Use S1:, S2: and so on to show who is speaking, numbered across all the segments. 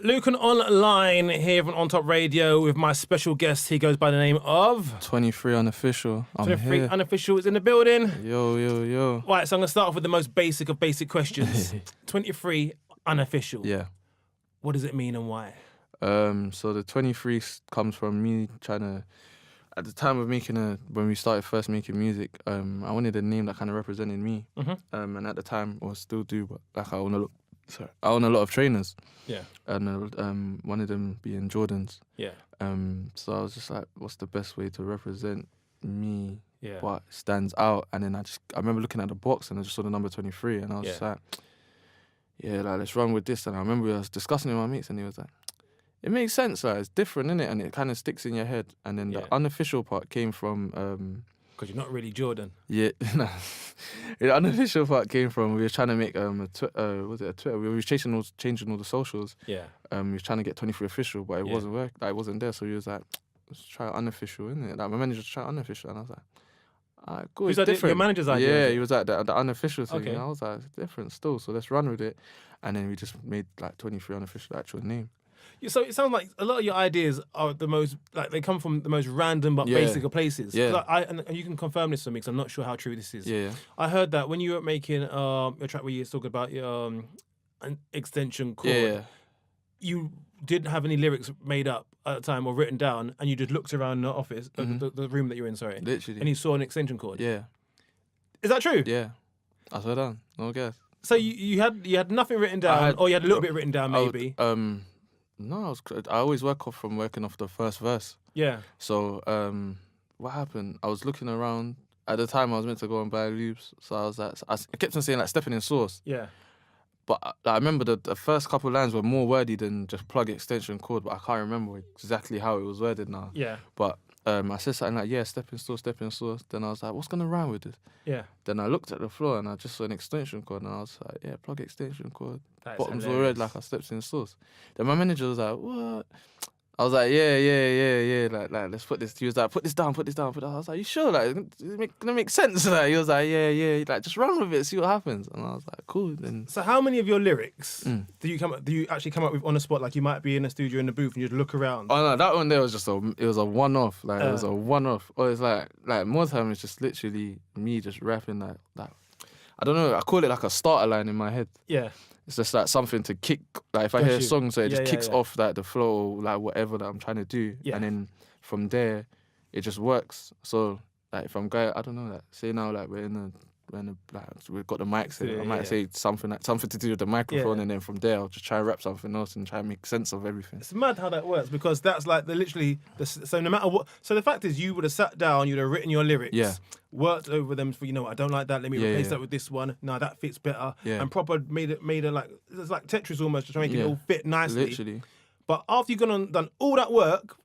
S1: Lukan Online here on Top Radio with my special guest. He goes by the name of
S2: 23 Unofficial. I'm
S1: 23
S2: here.
S1: Unofficial is in the building.
S2: Yo.
S1: Right, so I'm going to start off with the most basic of basic questions. 23 Unofficial.
S2: Yeah.
S1: What does it mean and why?
S2: So the 23 comes from me trying to, at the time of when we started first making music, I wanted a name that kind of represented me.
S1: Mm-hmm.
S2: And at the time, or still do, but like I own a lot of trainers.
S1: Yeah.
S2: And one of them being Jordans.
S1: Yeah.
S2: So I was just like, what's the best way to represent me?
S1: Yeah.
S2: But stands out. And then I remember looking at the box and I just saw the number 23 and I was just like, yeah, like let's run with this. And I remember I was discussing with my mates and he was like, it makes sense, like it's different, innit? And it kind of sticks in your head. And then the unofficial part came from
S1: because you're not really Jordan.
S2: Yeah, nah. The unofficial part came from we were trying to make a Twitter? We were changing all the socials.
S1: Yeah.
S2: We were trying to get 23 official, but it wasn't work. Like, it wasn't there. So we was like, let's try unofficial, innit? Like my manager was trying unofficial, and I was like, alright, cool. It's different.
S1: Your manager's idea?
S2: Yeah, he was like the unofficial thing.
S1: Okay.
S2: And I was like, it's different still. So let's run with it. And then we just made like 23 unofficial actual name.
S1: So it sounds like a lot of your ideas are the most, like they come from the most random but basic of places.
S2: Yeah.
S1: And you can confirm this for me because I'm not sure how true this is.
S2: Yeah.
S1: I heard that when you were making a track where you were talking about your an extension chord, you didn't have any lyrics made up at the time or written down, and you just looked around the office, the room that you're in, sorry.
S2: Literally.
S1: And you saw an extension chord.
S2: Yeah.
S1: Is that true?
S2: Yeah. I swear down. No guess.
S1: So you had nothing written down, or you had a little bit written down maybe?
S2: No, I always working off the first verse.
S1: Yeah. So
S2: what happened? I was looking around. At the time, I was meant to go and buy loops. So I was like, I kept on saying like stepping in sauce.
S1: Yeah.
S2: But I remember the first couple of lines were more wordy than just plug extension chord, but I can't remember exactly how it was worded now.
S1: Yeah.
S2: But I said something like, yeah, step in sauce. Then I was like, what's going to rhyme with this?
S1: Yeah.
S2: Then I looked at the floor and I just saw an extension chord and I was like, yeah, plug extension chord. Bottoms were red like I stepped in sauce. Then my manager was like, what? I was like, yeah. Like let's put this. He was like, put this down. I was like, you sure? Like, it's gonna make sense. Like, he was like, yeah. Like, just run with it, see what happens. And I was like, cool. Then.
S1: So, how many of your lyrics do you actually come up with on the spot? Like, you might be in a studio in the booth and you'd look around.
S2: Oh no, that one there was just it was a one-off. Like, it was a one-off. Or it's like more time it's just literally me just rapping like I don't know. I call it like a starter line in my head.
S1: Yeah.
S2: It's just like something to kick, like if I hear a song, so it just kicks off like the flow, like whatever that I'm trying to do. Yeah. And then from there, it just works. So like if I'm going, I don't know, like say now like we're in a like we've got the mics here, I might say something to do with the microphone, and then from there I'll just try and rap something else and try and make sense of everything.
S1: It's mad how that works because that's like so no matter what. So the fact is, you would have sat down, you'd have written your lyrics, worked over them for I don't like that. Let me replace that with this one. No, that fits better. And proper made it like it's like Tetris almost to try and make it all fit nicely.
S2: Literally.
S1: But after you've gone and done all that work,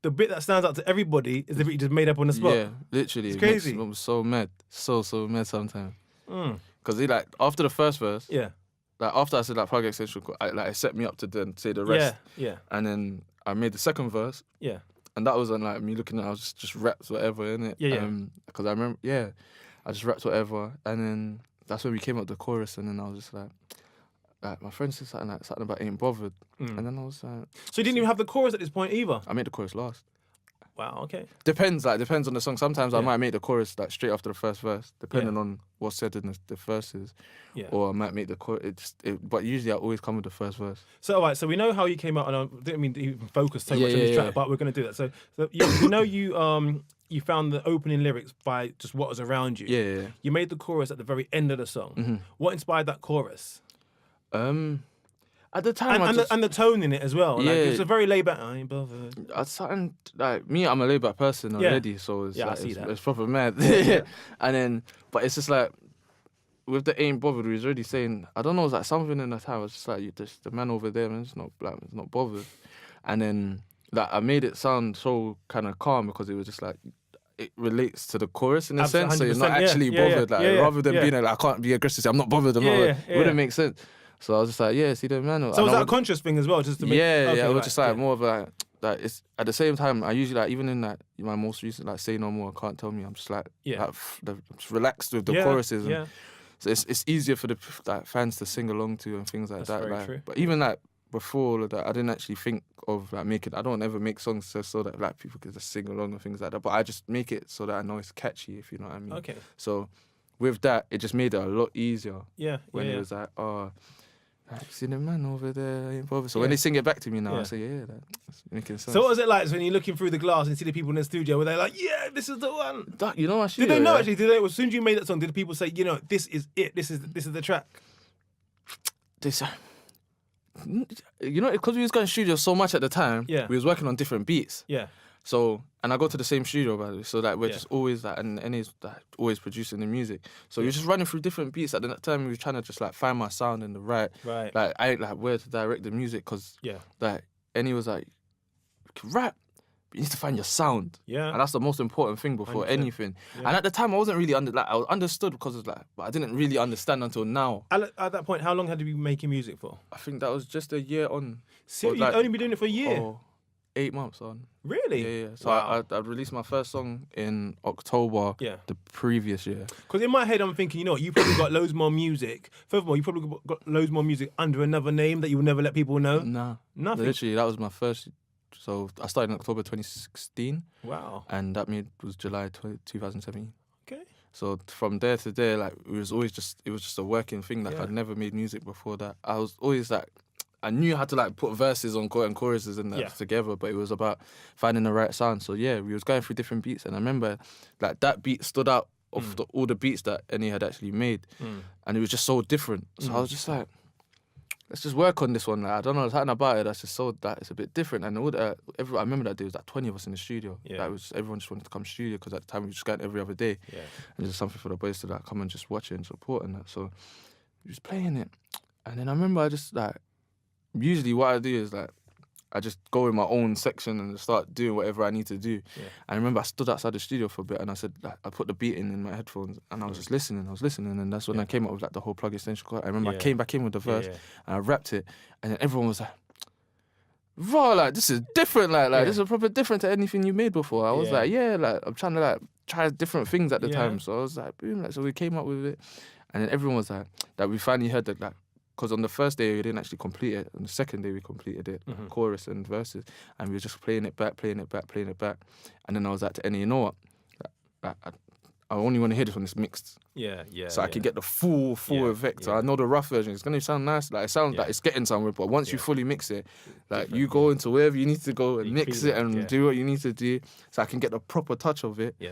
S1: the bit that stands out to everybody is the bit you just made up on the spot.
S2: Yeah, literally.
S1: It's crazy.
S2: I'm so mad. So mad sometimes. Because like after the first verse, like after I said like plug extension, it set me up to then say the rest.
S1: Yeah.
S2: And then I made the second verse. Yeah. And that was on like me looking at I was just raps whatever, innit? Yeah. Because I remember, I just rapped whatever. And then that's when we came up with the chorus and then I was just like my friend said something about ain't bothered. And then I was like...
S1: So you didn't even have the chorus at this point either?
S2: I made the chorus last.
S1: Wow, okay.
S2: Depends on the song. Sometimes I might make the chorus like straight after the first verse, depending on what's said in the verses. Yeah. Or I might make the chorus, but usually I always come with the first verse.
S1: So, all right, so we know how you came out, and I didn't mean to even focus so much on this track, but we're going to do that. So you found the opening lyrics by just what was around you.
S2: Yeah.
S1: You made the chorus at the very end of the song. What inspired that chorus?
S2: At the time,
S1: and the tone in it as well.
S2: Yeah.
S1: Like, it's a very laid back. I ain't bothered.
S2: Something like me. I'm a laid back person already, so it's
S1: I see that.
S2: It's proper mad. And then, but it's just like with the ain't bothered. We was already saying I don't know. It's like something in the time. It's just like the man over there, man. It's not black. It's not bothered. And then like I made it sound so kind of calm because it was just like. It relates to the chorus in a sense, so you're not actually bothered. Rather than being like, I can't be aggressive, I'm not bothered. It wouldn't make sense. So I was just like, see the man.
S1: So was that a conscious thing as well, just to make?
S2: It was just like more of like it's at the same time. I usually like even in like my most recent like Say No More, Can't Tell Me. I'm just like just relaxed with the choruses. And so it's easier for the fans to sing along to and things like that.
S1: Very true.
S2: But even like before all of that, I didn't actually think of like making. I don't ever make songs so that like people can just sing along and things like that. But I just make it so that I know it's catchy, if you know what I mean.
S1: Okay.
S2: So with that, it just made it a lot easier.
S1: Yeah.
S2: When it was like, oh, like, see the man over there, ain't bothered. So when they sing it back to me now, I say, yeah, that's making sense.
S1: So what was it like when you're looking through the glass and see the people in the studio where they're like, yeah, this is the one?
S2: You know, actually,
S1: did they know actually? Did they? As soon as you made that song, did people say, you know, this is it? This is the track?
S2: This. You know, because we was going to studio so much at the time, we was working on different beats.
S1: Yeah.
S2: So, and I go to the same studio, by the way, so that we're just always like, and he's like always producing the music. So we're just running through different beats. At the time, we were trying to just like find my sound and the right. Like, I ain't like where to direct the music, because like, and he was like, you can rap, but you need to find your sound. Yeah. And that's the most important thing before 100%. Anything. Yeah. And at the time, I wasn't really I was understood because it's like, but I didn't really understand until now. At
S1: that point, how long had you been making music for?
S2: I think that was just a year on.
S1: So you've only been doing it for a year?
S2: 8 months on.
S1: Really?
S2: Yeah. So I released my first song in October the previous year.
S1: Because in my head, I'm thinking, you know what, you probably got loads more music. Furthermore, you probably got loads more music under another name that you will never let people know.
S2: Nah.
S1: Nothing?
S2: Literally, that was my first. So I started in October 2016.
S1: Wow.
S2: And that was July 2017.
S1: Okay.
S2: So from there to there, like, it was just a working thing. Like, I'd never made music before that. I was always like, I knew how to like put verses on and choruses and that together, but it was about finding the right sound. So we was going through different beats, and I remember like that beat stood out of all the beats that Eni had actually made, and it was just so different. So I was just like, let's just work on this one. Like, I don't know, something about it that's just so that it's a bit different. And I remember that day was like 20 of us in the studio. Yeah. Like, everyone just wanted to come to the studio, because at the time we were just going every other day. Yeah. And just something for the boys to like come and just watch it and support and that. So we was playing it, and then I remember I just like. Usually what I do is like, I just go in my own section and start doing whatever I need to do. Yeah. And I remember I stood outside the studio for a bit, and I said, like, I put the beat in my headphones, and I was just listening, and that's when I came up with like the whole plug extension chord. I remember I came back in with the verse, and I rapped it, and then everyone was like, "Raw, like, this is different, like this is proper different to anything you made before." I was like, like, I'm trying to like try different things at the time. So I was like, boom, like, so we came up with it, and then everyone was like, that we finally heard that, like, because on the first day we didn't actually complete it. On the second day we completed it, chorus and verses, and we were just playing it back. And then I was like to Eni, you know what? I only want to hear this when it's mixed. So I can get the full effect. So I know the rough version. It's gonna sound nice. Like, it sounds like it's getting somewhere, but once you fully mix it, like, you go into wherever you need to go and mix it and do what you need to do, so I can get the proper touch of it. Yeah.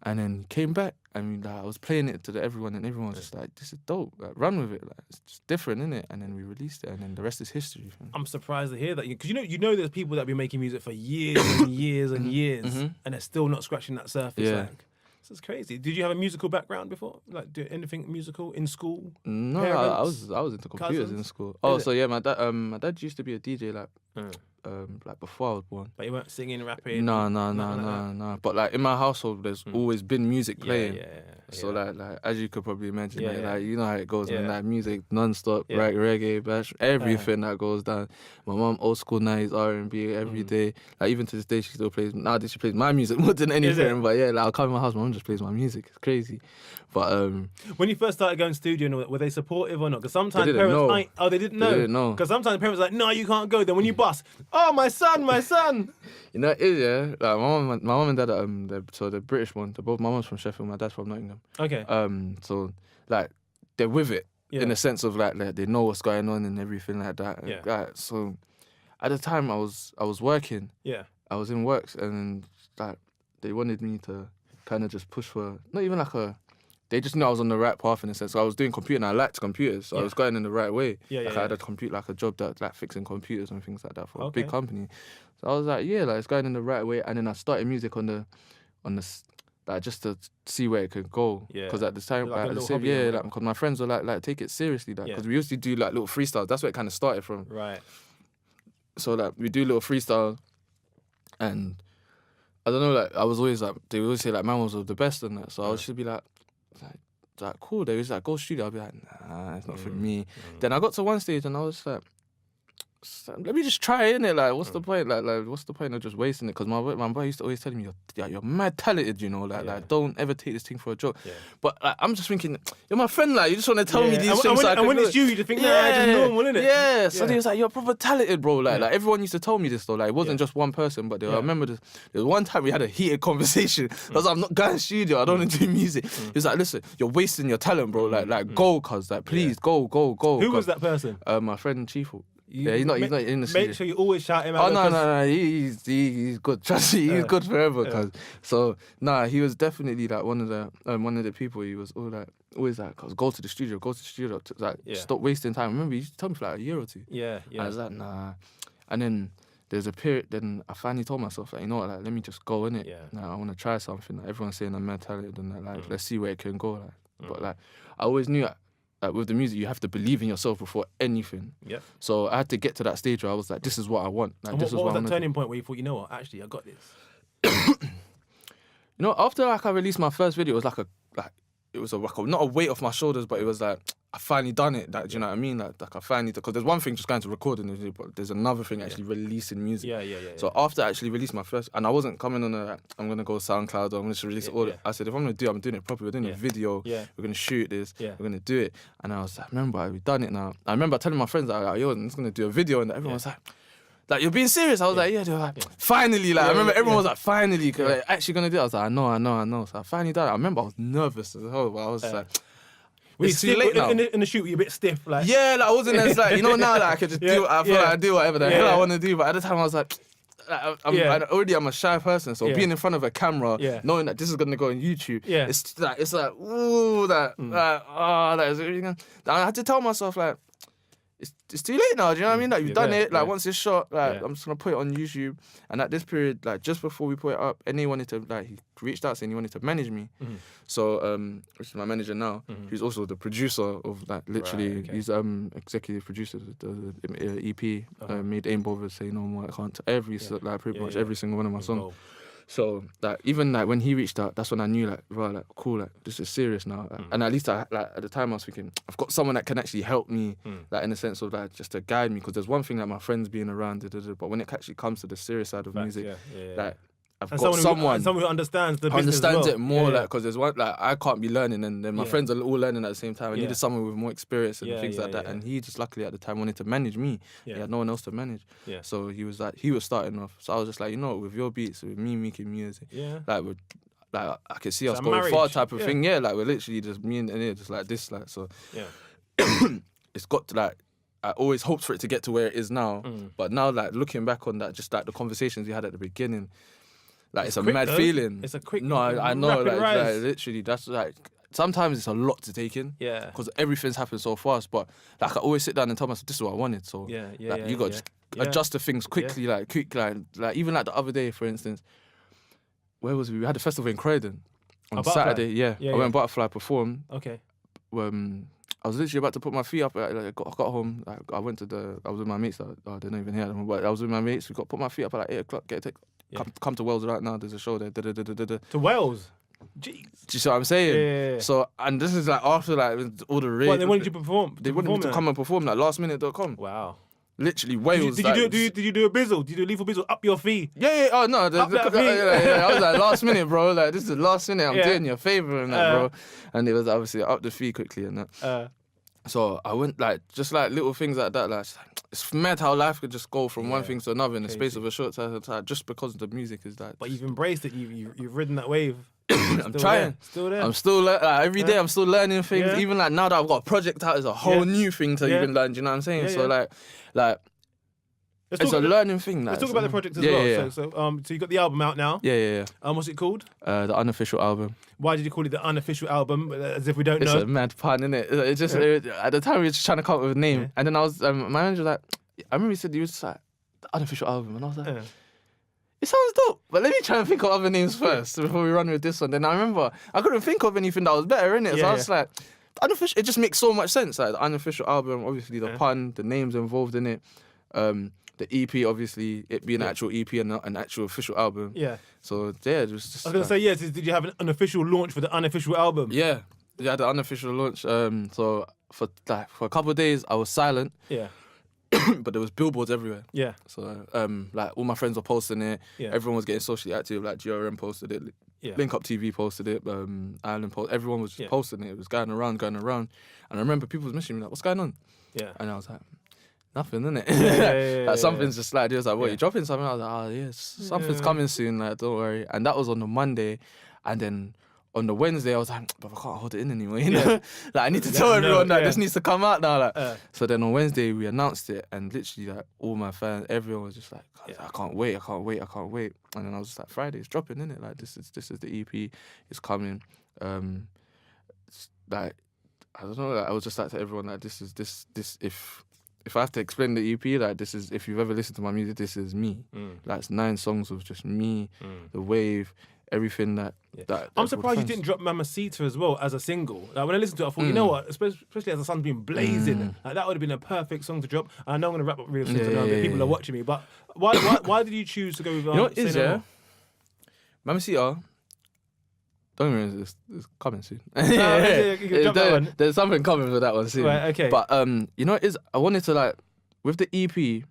S2: And then came back, and I was playing it to everyone, and everyone was just like, "This is dope. Like, run with it. Like, it's just different, innit?" And then we released it, and then the rest is history.
S1: I'm surprised to hear that, because you know there's people that have been making music for years and years and years, and they're still not scratching that surface.
S2: Yeah.
S1: Like, this is crazy. Did you have a musical background before? Like, do anything musical in school?
S2: No, I was into computers in school. My dad used to be a DJ, like. Like before I was born.
S1: But you weren't singing, rapping?
S2: No. But like in my household, there's always been music playing. So like as you could probably imagine, like you know how it goes, man. Like music non-stop, right, reggae, bash, everything that goes down. My mum, old school 90s R&B every day. Like even to this day, she still plays. Nowadays she plays my music more than anything. But like I'll come in my house, my mum just plays my music. It's crazy. But
S1: when you first started going studio, were they supportive or not? Because sometimes parents they didn't know. They didn't know. Because sometimes parents are like, no, you can't go. Then when you bust, oh, my son.
S2: You know, it is, yeah. Like my mum and dad, the British one, both my mum's from Sheffield, my dad's from Nottingham.
S1: Okay.
S2: So like they're with it in the sense of like they know what's going on and everything like that.
S1: Yeah.
S2: Like, so at the time I was working.
S1: Yeah.
S2: I was in works, and like they wanted me to kind of just push for not even like a. They just knew I was on the right path in a sense. So I was doing computer, and I liked computers, so I was going in the right way. I had a job that like fixing computers and things like that for a big company. So I was like, it's going in the right way. And then I started music on the like just to see where it could go. Because at the time, because my friends were like take it seriously, because we used to do like little freestyles. That's where it kind of started from.
S1: Right.
S2: So like we do little freestyle, and I don't know, like I was always like, they would always say like man was the best and that. So I would just be like cool. They was like, go studio. I'll be like, nah, it's not for me. Then I got to one stage and I was like, let me just try it, innit? Like, what's the point? Like, what's the point of just wasting it? Because my boy used to always tell me, you're mad talented, you know? Like, don't ever take this thing for a joke. Yeah. But like, I'm just thinking, you're my friend, like, you just want to tell me these things.
S1: And when it's you just think, nah, it's just normal, innit?
S2: Yeah. So he was like, you're proper talented, bro. Like everyone used to tell me this, though. Like, it wasn't just one person, but I remember there was one time we had a heated conversation. I was like, I'm not going to studio. I don't want to do music. He was like, listen, you're wasting your talent, bro. Like, go, cuz. Like, please, go.
S1: Who was that person?
S2: My friend Chiefo. He's not in the studio.
S1: Make sure you always shout him out.
S2: Oh, no. He's good. Trust me, he's good forever. Cause so he was definitely like one of the people. He was always like, cause go to the studio. Like, stop wasting time. I remember he used to tell me for like a year or two.
S1: Yeah.
S2: I was like, nah. And then there's a period. Then I finally told myself, like, you know what, like, let me just go in it.
S1: Yeah.
S2: Like, I want to try something. Like, everyone's saying I'm mad talented, and like, let's see where it can go. Like, but like, I always knew. Like, with the music, you have to believe in yourself before anything.
S1: Yeah.
S2: So I had to get to that stage where I was like, this is what I want. Like,
S1: what was that turning point where you thought, you know what, actually, I got this?
S2: You know, after like I released my first video, it was like not a weight off my shoulders, but it was like, I finally done it. Like, do you know what I mean? Like I finally, because there's one thing just going to recording, but there's another thing actually releasing music.
S1: Yeah.
S2: So after I actually released my first, and I wasn't coming on I'm going to go SoundCloud or I'm going to release it all. I said, if I'm going to do it, I'm doing it properly. We're doing a video. Yeah. We're going to shoot this. Yeah. We're going to do it. And I was like, remember, we've done it now. I remember telling my friends, like, yo, I'm just going to do a video. And everyone was like, you're being serious? I was like, yeah. They were like, finally. Like, I remember everyone was like, finally. Like, actually going to do it. I was like, I know. So I finally done it. I remember I was nervous as hell, but I was like, it's too late now.
S1: In the shoot, you're a bit stiff, like.
S2: Yeah, like I wasn't as like, you know, now that I could just do. I feel like I do whatever the hell I want to do. But at the time, I was like, I'm a shy person, so being in front of a camera, knowing that this is gonna go on YouTube, it's like ooh, that is really good. I had to tell myself like, it's too late now. Do you know what I mean? Like, you've done it. Like, once it's shot, like, I'm just gonna put it on YouTube. And at this period, like, just before we put it up, he reached out saying he wanted to manage me. So, which is my manager now. He's also the producer of, like, literally, he's executive producer of the EP. Made Ain't Bothered, Say No More, I Can't. Pretty much every single one of my songs. So, like, even like when he reached out, that's when I knew, like, right, like, cool, like, this is serious now. And at least at the time I was thinking, I've got someone that can actually help me, like, in the sense of, like, just to guide me. Because there's one thing, like, my friends being around, but when it actually comes to the serious side of music, like, I've got someone
S1: who understands the business
S2: understands
S1: well.
S2: it more, like, because there's one, like, I can't be learning, and then my friends are all learning at the same time. I needed someone with more experience and things like that. And he just luckily at the time wanted to manage me. He had no one else to manage. So he was starting off. So I was just like, you know, with your beats, with me making music, like I could see us going far type of thing. Yeah, like we're literally just me and it, just like this, like so. Yeah, it's got to like. I always hoped for it to get to where it is now, but now, like, looking back on that, just like the conversations we had at the beginning. Like, it's a mad feeling.
S1: It's a quick.
S2: No, I know. Like, literally, that's like sometimes it's a lot to take in. Yeah. Because everything's happened so fast. But like, I always sit down and tell myself, this is what I wanted. So you got to adjust the things quickly. Yeah. Like even like the other day, for instance, where was we? We had a festival in Croydon on Saturday. Yeah. I went Butterfly performed.
S1: Okay.
S2: I was literally about to put my feet up. I got home. I was with my mates. They're not even here. But I was with my mates. We got put my feet up at like 8 o'clock. Get a take. Come to Wales right now. There's a show there.
S1: To Wales? Jeez.
S2: Do you see what I'm saying?
S1: Yeah.
S2: So, and this is like after like all the rage.
S1: What, they wanted you to perform?
S2: They wanted me to come and perform, like lastminute.com.
S1: Wow.
S2: Literally Wales.
S1: Did you do a bizzle? Did you do a lethal bizzle? Up your fee?
S2: Yeah. Oh no. I was like, last minute, bro. Like, this is the last minute. I'm doing you a favour and that, bro. And it was obviously up the fee quickly and that. So I went like just like little things like that. Like, it's mad how life could just go from one thing to another in the space of a short time just because the music is like.
S1: But you've embraced it. You've ridden that wave.
S2: I'm trying.
S1: Still there.
S2: I'm still like every day. I'm still learning things. Yeah. Even like now that I've got a project out, it's a whole new thing to even learn. Do you know what I'm saying? So like. It's a learning thing.
S1: Let's talk about the project as well. Yeah. So you got the album out now.
S2: Yeah.
S1: What's it called?
S2: The Unofficial album.
S1: Why did you call it the Unofficial album? As if we don't know.
S2: It's a mad pun, isn't it? It just at the time we were just trying to come up with a name, and then I was my manager was like, I remember he said he was just like the Unofficial album, and I was like, it sounds dope, but let me try and think of other names first before we run with this one. Then I remember I couldn't think of anything that was better, innit? So I was like, Unofficial. It just makes so much sense. Like the Unofficial album, obviously the pun, the names involved in it. The EP, obviously, it being an actual EP and an actual official album. Yeah. So, it was just...
S1: I was going to say, yes, did you have an official launch for the Unofficial album?
S2: Yeah. Yeah, the Unofficial launch. So, for a couple of days, I was silent.
S1: Yeah.
S2: but there was billboards everywhere.
S1: Yeah.
S2: So like all my friends were posting it.
S1: Yeah.
S2: Everyone was getting socially active. Like GRM posted it.
S1: Yeah.
S2: Link Up TV posted it. Ireland everyone was just posting it. It was going around. And I remember people was messaging me like, "What's going on?"
S1: Yeah.
S2: And I was like, nothing, innit?
S1: Yeah,
S2: like something's just like, it was like, what, you dropping something? I was like, oh, yes, something's coming soon, like, don't worry. And that was on the Monday. And then on the Wednesday, I was like, but I can't hold it in anymore, you know? Like, I need to tell everyone that this needs to come out now. Like. So then on Wednesday, we announced it, and literally, like, all my fans, everyone was just like, I can't wait. And then I was just like, Friday, it's dropping, innit? Like, this is the EP, it's coming. Like, I don't know, like, I was just like to everyone, like, this, if I have to explain the EP, like, this is, if you've ever listened to my music, this is me. Like, it's 9 songs of just me, the wave, everything that.
S1: I'm surprised you didn't drop Mamacita as well as a single. Like, when I listened to it, I thought, you know what, especially as the sun's been blazing, like, that would have been a perfect song to drop. I know I'm going to wrap up real soon, people are watching me, but why did you choose to go with
S2: you know what it is,
S1: Say No More?
S2: Mamacita, don't remember, it's coming soon.
S1: You can drop that one.
S2: There's something coming for that one soon.
S1: Right, okay.
S2: But you know what it is, I wanted to, like, with the EP,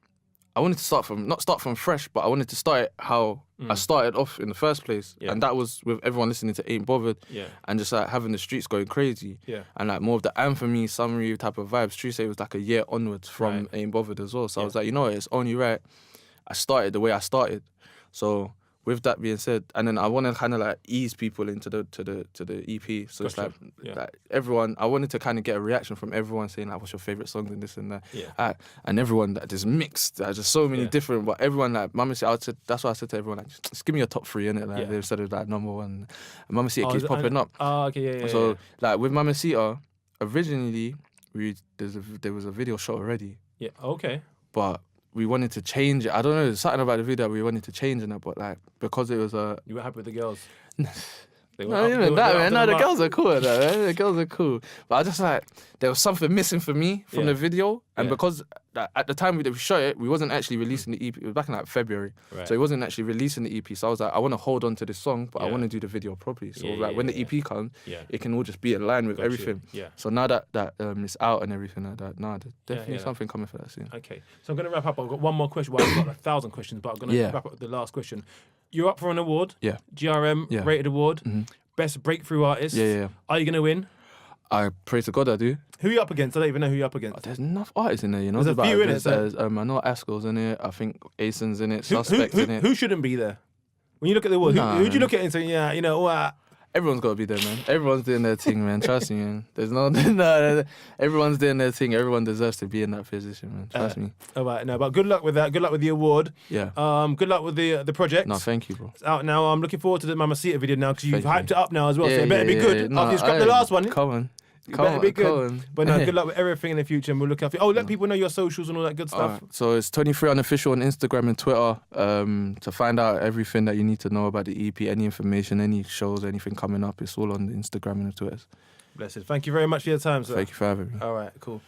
S2: I wanted to not start from fresh, but I wanted to start it how I started off in the first place. Yeah. And that was with everyone listening to Ain't Bothered. Yeah. And just like having the streets going crazy. Yeah. And like more of the anthem-y, summary type of vibes. Street Say was like a year onwards from Ain't Bothered as well. So I was like, you know what, it's only right I started the way I started. So with that being said, and then I want to kind of like ease people into the EP. So it's like everyone, I wanted to kind of get a reaction from everyone saying like, what's your favorite songs and this and that. Yeah. And everyone that just mixed, just so many different, but everyone like, Mamacita, that's why I said to everyone, like, just give me your top 3, innit? Like, instead of like number 1. And Mamacita keeps popping up.
S1: Oh, okay, yeah.
S2: So like with Mamacita, originally, there was a video shot already.
S1: Yeah, okay.
S2: But we wanted to change it. I don't know, there's something about the video we wanted to change in it, but like, because it was a...
S1: You were happy with the girls?
S2: The girls are cool, the girls are cool. But I just like, there was something missing for me from the video, and because at the time that we shot it, we wasn't actually releasing the EP. It was back in like February, so it wasn't actually releasing the EP. So I was like, I want to hold on to this song, but I want to do the video properly. So when the EP comes, it can all just be in line with everything. Yeah. So now that it's out and everything like that, there's definitely something coming for that soon.
S1: Okay, so I'm gonna wrap up. I've got one more question. Well, I've got 1,000 questions, but I'm gonna wrap up with the last question. You're up for an award. Yeah. GRM rated award. Best breakthrough artist. Yeah. Are you going to win?
S2: I pray to God I do.
S1: Who are you up against? I don't even know who you're up against.
S2: There's enough artists in there, you know.
S1: There's a few in it.
S2: I know Askell's in it. I think Ason's in it. Suspect's in it.
S1: Who shouldn't be there? When you look at the award, who do you look at and say, yeah, you know,
S2: everyone's got to be there, man. Everyone's doing their thing, man. Trust me, man. There's no, everyone's doing their thing. Everyone deserves to be in that position, man. Trust me.
S1: All right, no, but good luck with that. Good luck with the award.
S2: Yeah.
S1: Good luck with the project.
S2: No, thank you, bro.
S1: It's out now. I'm looking forward to the Mamacita video now because you've hyped it up now as well. So it better be good.
S2: No,
S1: after you scrapped the last one.
S2: Come on.
S1: You better be good. But no, good luck with everything in the future, and we'll look after you. Oh, let people know your socials and all that good stuff.
S2: Right. So it's 23 Unofficial on Instagram and Twitter to find out everything that you need to know about the EP, any information, any shows, anything coming up. It's all on the Instagram and the Twitter.
S1: Blessed. Thank you very much for your time, sir.
S2: Thank you for having me.
S1: All right, cool.